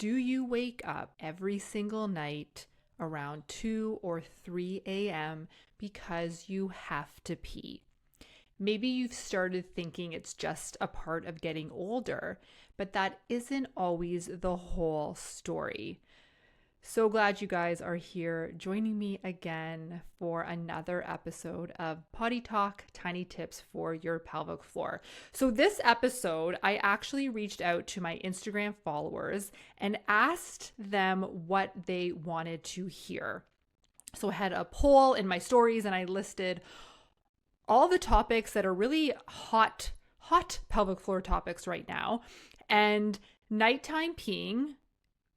Do you wake up every single night around 2 or 3 a.m. because you have to pee? Maybe you've started thinking it's just a part of getting older, but that isn't always the whole story. So glad you guys are here joining me again for another episode of Potty Talk, Tiny Tips for Your Pelvic Floor. So this episode, I actually reached out to my Instagram followers and asked them what they wanted to hear. So I had a poll in my stories and I listed all the topics that are really hot pelvic floor topics right now. And nighttime peeing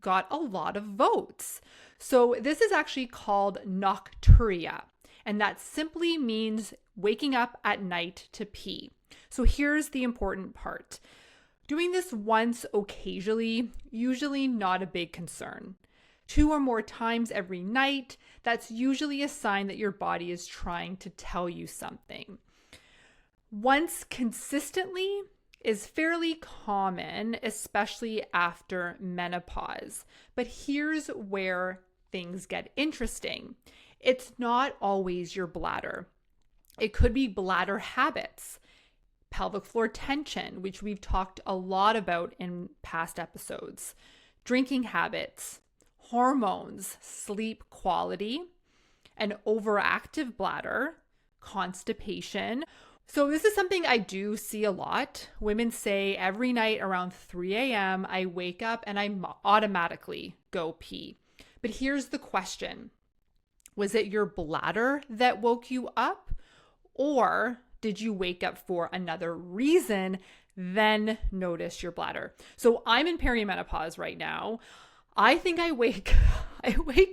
got a lot of votes. So this is actually called nocturia, and that simply means waking up at night to pee. So here's the important part. Doing this once occasionally, usually not a big concern. 2 or more times every night, that's usually a sign that your body is trying to tell you something. Once consistently is fairly common, especially after menopause. But here's where things get interesting. It's not always your bladder. It could be bladder habits, pelvic floor tension, which we've talked a lot about in past episodes, drinking habits, hormones, sleep quality, an overactive bladder, constipation. So this is something I do see a lot. Women say every night around 3 a.m. I wake up and I automatically go pee. But here's the question. Was it your bladder that woke you up? Or did you wake up for another reason, then notice your bladder? So I'm in perimenopause right now. I think I wake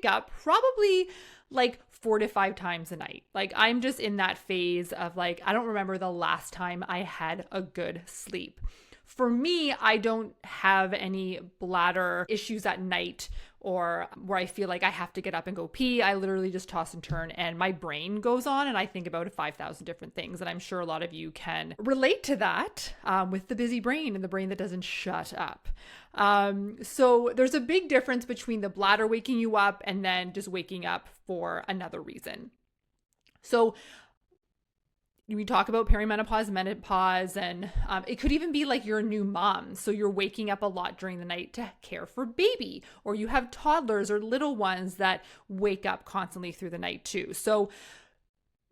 up probably like 4 to 5 times a night. Like I'm just in that phase of like, I don't remember the last time I had a good sleep. For me, I don't have any bladder issues at night or where I feel like I have to get up and go pee. I literally just toss and turn and my brain goes on and I think about 5,000 different things. And I'm sure a lot of you can relate to that with the busy brain and the brain that doesn't shut up. So there's a big difference between the bladder waking you up and then just waking up for another reason. So we talk about perimenopause, menopause, and it could even be like you're a new mom. So you're waking up a lot during the night to care for baby, or you have toddlers or little ones that wake up constantly through the night too. So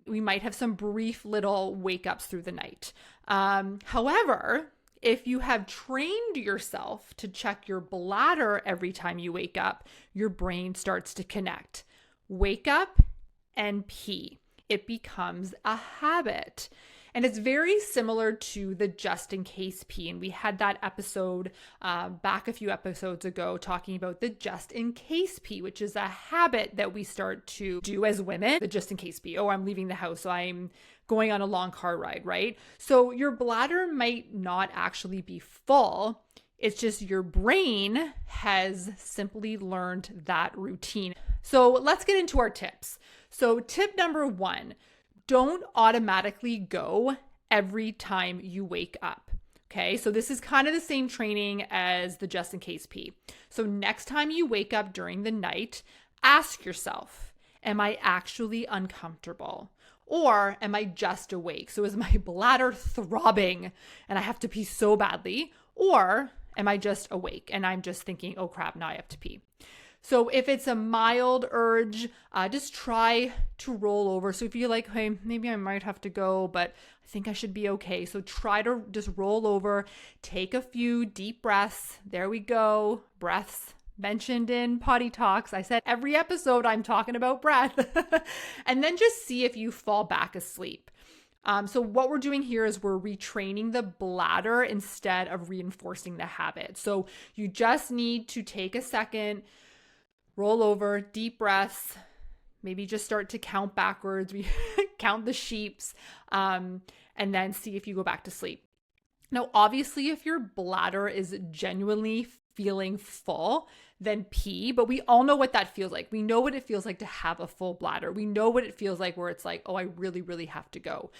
we might have some brief little wake ups through the night. However, if you have trained yourself to check your bladder every time you wake up, your brain starts to connect. Wake up and pee. It becomes a habit. And it's very similar to the just in case pee. And we had that episode back a few episodes ago talking about the just in case pee, which is a habit that we start to do as women. The just in case pee. Oh, I'm leaving the house, so I'm going on a long car ride, right? So your bladder might not actually be full. It's just your brain has simply learned that routine. So let's get into our tips. So tip number 1, don't automatically go every time you wake up. Okay, so this is kind of the same training as the just in case pee. So next time you wake up during the night, ask yourself, am I actually uncomfortable? Or am I just awake? So is my bladder throbbing and I have to pee so badly? Or am I just awake and I'm just thinking, oh crap, now I have to pee? So if it's a mild urge, just try to roll over. So if you're like, hey, maybe I might have to go, but I think I should be okay. So try to just roll over, take a few deep breaths. There we go. Breaths mentioned in Potty Talks. I said every episode I'm talking about breath. And then just see if you fall back asleep. So what we're doing here is we're retraining the bladder instead of reinforcing the habit. So you just need to take a second, roll over, deep breaths, maybe just start to count backwards, count the sheeps, and then see if you go back to sleep. Now, obviously, if your bladder is genuinely feeling full, then pee. But we all know what that feels like. We know what it feels like to have a full bladder. We know what it feels like where it's like, oh, I really, really have to go.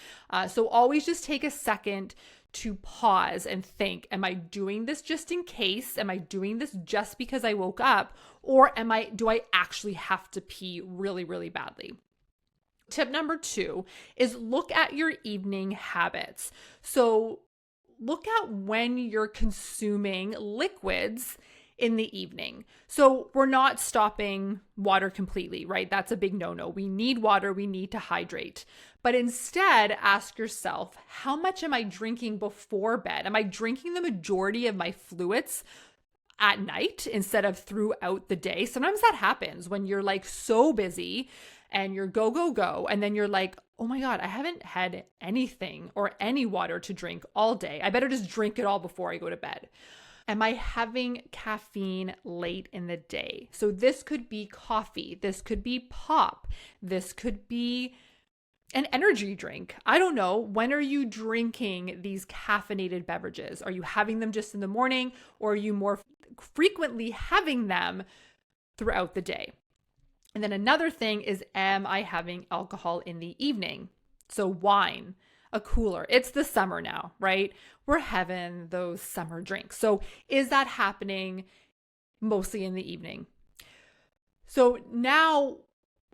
So always just take a second to pause and think, am I doing this just in case? Am I doing this just because I woke up? Or do I actually have to pee really, really badly? Tip number 2 is look at your evening habits. So look at when you're consuming liquids in the evening. So we're not stopping water completely, right? That's a big no-no. We need water. We need to hydrate. But instead, ask yourself, how much am I drinking before bed? Am I drinking the majority of my fluids at night instead of throughout the day? Sometimes that happens when you're like so busy and you're go, go, go. And then you're like, oh my God, I haven't had anything or any water to drink all day. I better just drink it all before I go to bed. Am I having caffeine late in the day? So this could be coffee. This could be pop. This could be an energy drink. I don't know. When are you drinking these caffeinated beverages? Are you having them just in the morning, or are you more frequently having them throughout the day? And then another thing is, am I having alcohol in the evening? So wine, a cooler. It's the summer now, right? We're having those summer drinks. So is that happening mostly in the evening? So now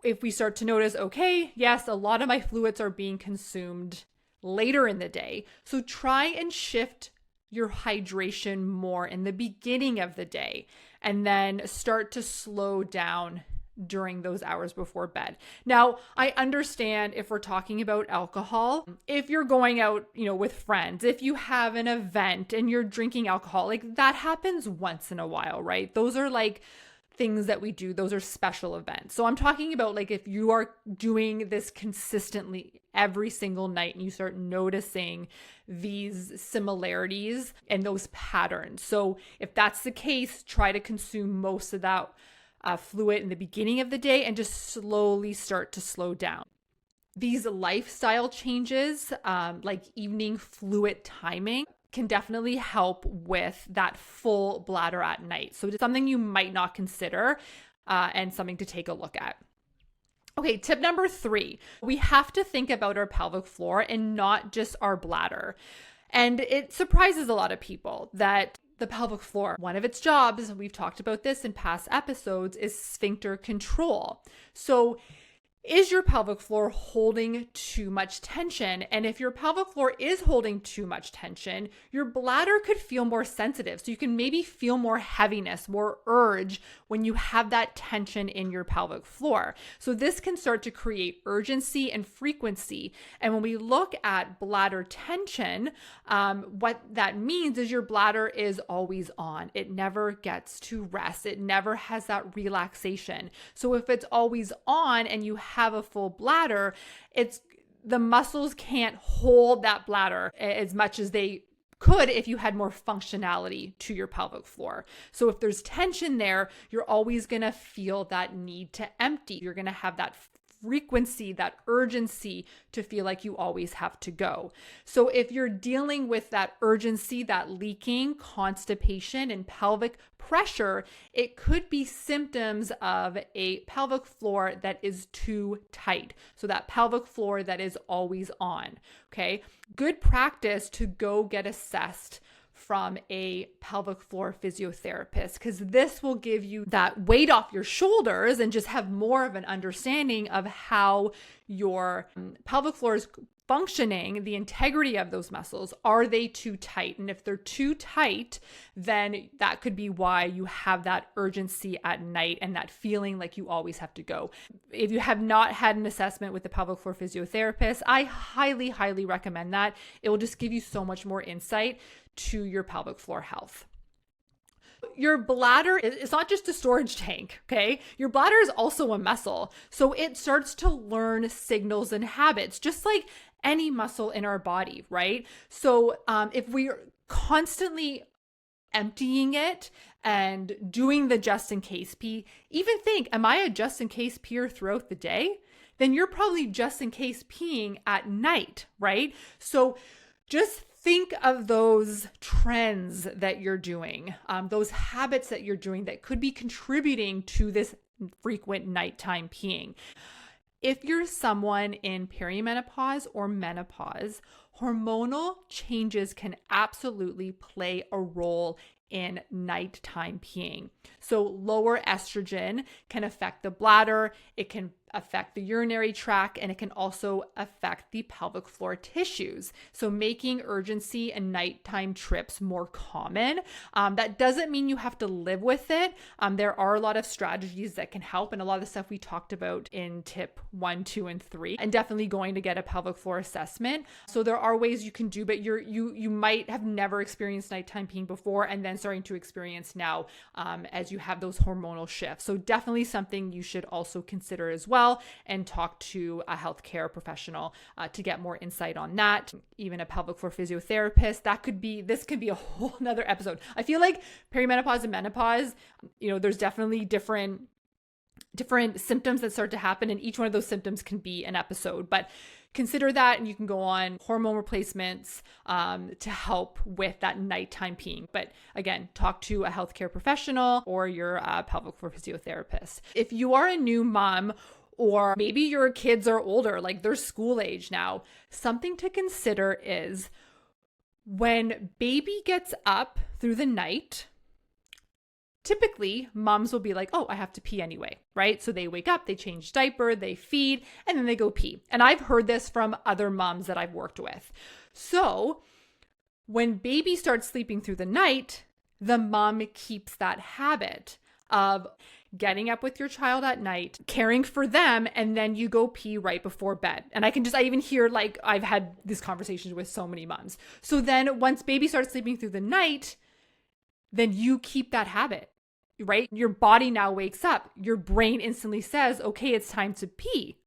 if we start to notice, okay, yes, a lot of my fluids are being consumed later in the day. So try and shift your hydration more in the beginning of the day, and then start to slow down during those hours before bed. Now, I understand if we're talking about alcohol, if you're going out, with friends, if you have an event and you're drinking alcohol, like that happens once in a while, right? Those are like things that we do. Those are special events. So I'm talking about like if you are doing this consistently every single night and you start noticing these similarities and those patterns. So if that's the case, try to consume most of that fluid in the beginning of the day and just slowly start to slow down. These lifestyle changes, like evening fluid timing, can definitely help with that full bladder at night. So it's something you might not consider and something to take a look at. Okay, tip number 3, we have to think about our pelvic floor and not just our bladder. And it surprises a lot of people that the pelvic floor, one of its jobs, and we've talked about this in past episodes, is sphincter control. So is your pelvic floor holding too much tension? And if your pelvic floor is holding too much tension, your bladder could feel more sensitive. So you can maybe feel more heaviness, more urge when you have that tension in your pelvic floor. So this can start to create urgency and frequency. And when we look at bladder tension, what that means is your bladder is always on. It never gets to rest. It never has that relaxation. So if it's always on and you have a full bladder, the muscles can't hold that bladder as much as they could if you had more functionality to your pelvic floor. So if there's tension there, you're always going to feel that need to empty. You're going to have that frequency, that urgency to feel like you always have to go. So if you're dealing with that urgency, that leaking, constipation, and pelvic pressure, it could be symptoms of a pelvic floor that is too tight. So that pelvic floor that is always on. Okay. Good practice to go get assessed from a pelvic floor physiotherapist, because this will give you that weight off your shoulders and just have more of an understanding of how your pelvic floor is functioning, the integrity of those muscles. Are they too tight? And if they're too tight, then that could be why you have that urgency at night and that feeling like you always have to go. If you have not had an assessment with the pelvic floor physiotherapist, I highly, highly recommend that. It will just give you so much more insight to your pelvic floor health. Your bladder is not just a storage tank, okay? Your bladder is also a muscle. So it starts to learn signals and habits, just like any muscle in our body, right? So if we're constantly emptying it and doing the just in case pee, even think, am I a just in case peer throughout the day? Then you're probably just in case peeing at night, right? So just think of those trends that you're doing, those habits that you're doing that could be contributing to this frequent nighttime peeing. If you're someone in perimenopause or menopause, hormonal changes can absolutely play a role in nighttime peeing. So lower estrogen can affect the bladder, it can affect the urinary tract, and it can also affect the pelvic floor tissues. So making urgency and nighttime trips more common. That doesn't mean you have to live with it. There are a lot of strategies that can help, and a lot of the stuff we talked about in tip 1, 2, and 3, and definitely going to get a pelvic floor assessment. So there are ways you can do, but you might have never experienced nighttime peeing before and then starting to experience now as you have those hormonal shifts. So definitely something you should also consider as well, and talk to a healthcare professional to get more insight on that. Even a pelvic floor physiotherapist. This could be a whole nother episode. I feel like perimenopause and menopause, there's definitely different symptoms that start to happen, and each one of those symptoms can be an episode, but consider that, and you can go on hormone replacements to help with that nighttime peeing. But again, talk to a healthcare professional or your pelvic floor physiotherapist. If you are a new mom, or maybe your kids are older, like they're school age now, something to consider is when baby gets up through the night, typically moms will be like, oh, I have to pee anyway, right? So they wake up, they change diaper, they feed, and then they go pee. And I've heard this from other moms that I've worked with. So when baby starts sleeping through the night, the mom keeps that habit of getting up with your child at night, caring for them, and then you go pee right before bed. And I even hear, like, I've had these conversations with so many moms. So then once baby starts sleeping through the night, then you keep that habit, right? Your body now wakes up. Your brain instantly says, okay, it's time to pee.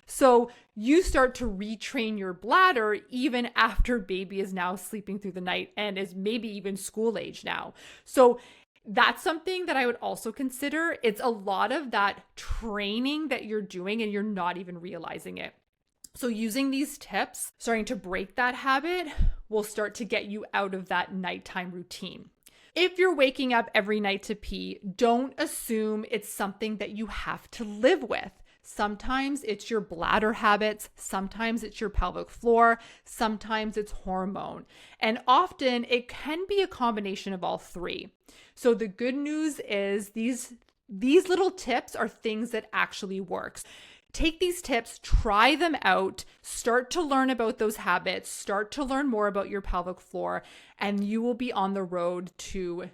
So you start to retrain your bladder even after baby is now sleeping through the night and is maybe even school age now. So that's something that I would also consider. It's a lot of that training that you're doing and you're not even realizing it. So using these tips, starting to break that habit, will start to get you out of that nighttime routine. If you're waking up every night to pee, don't assume it's something that you have to live with. Sometimes it's your bladder habits, sometimes it's your pelvic floor, sometimes it's hormone. And often it can be a combination of all three. So the good news is these little tips are things that actually work. Take these tips, try them out, start to learn about those habits, start to learn more about your pelvic floor, and you will be on the road to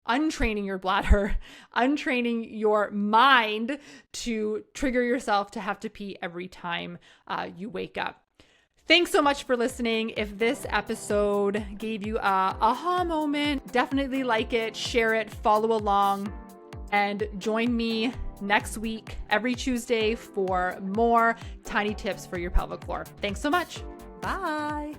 untraining your bladder, untraining your mind to trigger yourself to have to pee every time you wake up. Thanks so much for listening. If this episode gave you a aha moment, definitely like it, share it, follow along, and join me next week, every Tuesday, for more tiny tips for your pelvic floor. Thanks so much. Bye.